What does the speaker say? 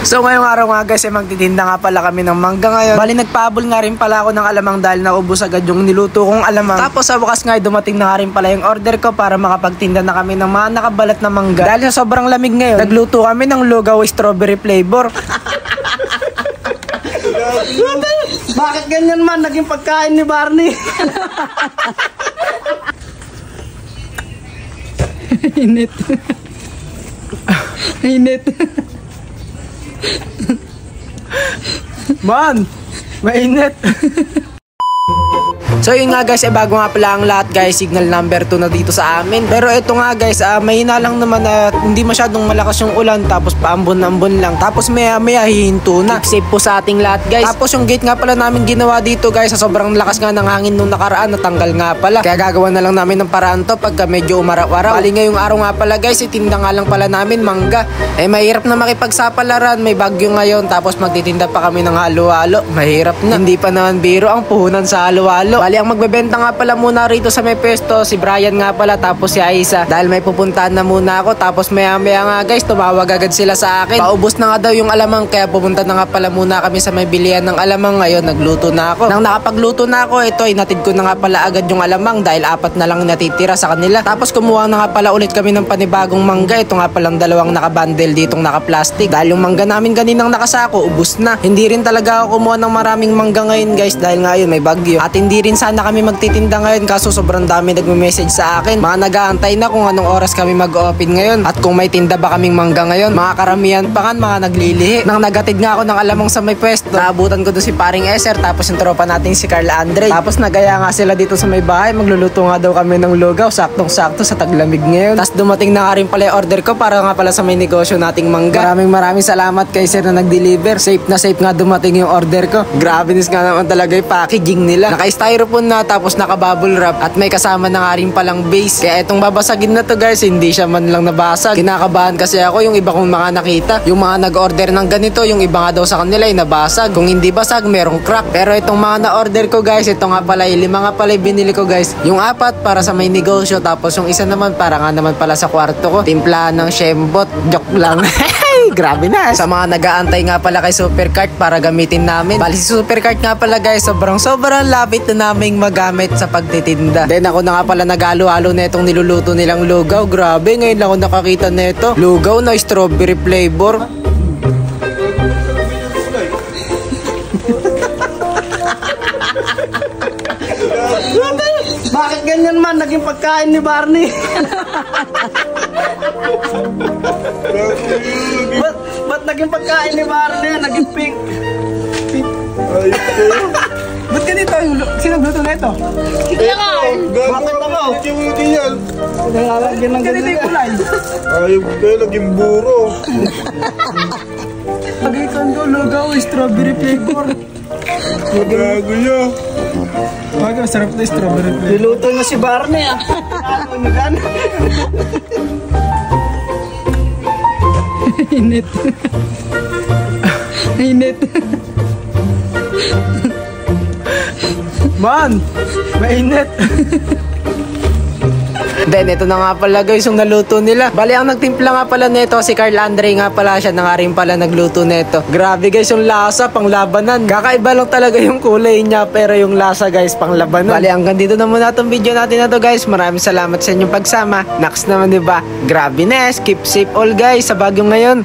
So ngayong araw nga guys, magtitinda nga pala kami ng mangga ngayon. Bali nagpahabol nga rin pala ako ng alamang dahil naubos agad yung niluto kong alamang. Tapos sa wakas nga dumating na nga rin pala yung order ko para makapagtinda na kami ng mga nakabalat na mangga. Dahil sa sobrang lamig ngayon, nagluto kami ng lugaw strawberry flavor. Bakit ganyan man naging pagkain ni Barney? Init. Init. Man, mainit. So yun nga guys, bago nga pala ang lahat guys, signal number 2 na dito sa amin. Pero ito nga guys, mahina lang naman na hindi masyadong malakas yung ulan. Tapos paambon-ambon lang. Tapos maya hihinto na. Keep safe po sa ating lahat guys. Tapos yung gate nga pala namin ginawa dito guys, sa sobrang lakas nga ng hangin nung nakaraan, natanggal nga pala. Kaya gagawa na lang namin ng paraan to pagka medyo umaraw-araw. Bali ngayong araw nga pala guys, itinda nga lang pala namin mangga. Mahirap na makipagsapalaran, may bagyo ngayon. Tapos magtitinda pa kami ng halo-halo. Mahirap na. Hindi pa naman biro ang puhunan sa halo-halo. Bali ang magbebenta nga pala muna rito sa may pesto, si Brian nga pala, tapos si Aisa. Dahil may pupuntahan na muna ako. Tapos maya nga guys, tumawag agad sila sa akin. Paubos na nga daw yung alamang, kaya pupunta na nga pala muna kami sa may bilihan ng alamang. Ngayon nagluto na ako. Nang nakapagluto na ako, ito inatid ko na nga pala agad yung alamang dahil 4 na lang natitira sa kanila. Tapos kumuha na nga pala ulit kami ng panibagong mangga. Ito nga palang 2 nakabundle ditong nakaplastic. Dahil yung mangga namin kaninang nakasako, ubos na. Hindi rin talaga ako kumuha ng maraming mangga ngayon guys dahil ngayon may bagyo. At hindi rin sana kami magtitinda ngayon kaso sobrang dami nagme-message sa akin. Mga nag-aantay na kung anong oras kami mag-open ngayon at kung may tinda ba kaming mangga ngayon. Mga karamihan pa kan, mga naglilihi. Nang nagatid nga ako ng alamang sa may pwesto, naabutan ko doon si paring Eser, tapos yung tropa nating si Carl Andre. Tapos nagaya nga sila dito sa may bahay, magluluto nga daw kami ng lugaw, saktong-sakto sa taglamig ngayon. Tapos dumating na nga rin pala yung order ko para nga pala sa may negosyo nating mangga. Maraming salamat kay Sir na nag-deliver. Safe na safe nga dumating yung order ko. Grabe nga naman talaga yung packaging nila. Naka-styrofoam na, tapos naka-bubble wrap at may kasama na nga rin palang base. Kaya itong babasagin na to guys, hindi siya man lang nabasag. Kinakabahan kasi ako yung iba kong mga nakita. Yung mga nag-order ng ganito, yung iba nga daw sa kanila ay nabasag. Kung hindi basag, merong crack. Pero itong mga na-order ko guys, ito nga pala, 5 nga pala binili ko guys. Yung 4 para sa may negosyo, tapos yung isa naman para nga naman pala sa kwarto ko. Timplahan ng shembot. Joke lang. Grabe na. Sa mga nag-aantay nga pala kay Supercart para gamitin namin. Bali si Supercart nga pala guys, sobrang lapit na naming magamit sa pagtitinda. Then ako na nga pala nag-halo-halo na itong niluluto nilang lugaw. Grabe, ngayon lang ako nakakita na ito. Lugaw na strawberry flavor. Bakit ganyan man naging pagkain ni Barney? Ba't naging pagkain ni Barney? Naging pink. Ayos kayo. Ba't ganito? Sino nagluto na ito? Sige nga. Bakit ako? Chiwiti yan. Nalalagyan ng ganito yung kulay. Ayaw kayo, naging buro. Pag-ikon ko, lugaw, strawberry flavor. Magago nyo. Wag, masarap na strawberry flavor. Niluto na si Barney ah. Ano gan? Init. Init. Man, mainit. Then ito na nga pala guys yung naluto nila. Bali ang nagtimpla nga pala nito si Carl Andre nga pala, siya na nga rin pala nagluto nito. Grabe guys yung lasa, pang labanan. Kakaiba lang talaga yung kulay niya pero yung lasa guys pang labanan. Bali hanggang dito na muna itong video natin na to guys. Maraming salamat sa inyong pagsama. Next naman diba? Grabe na, keep safe all guys sa bagyo ngayon.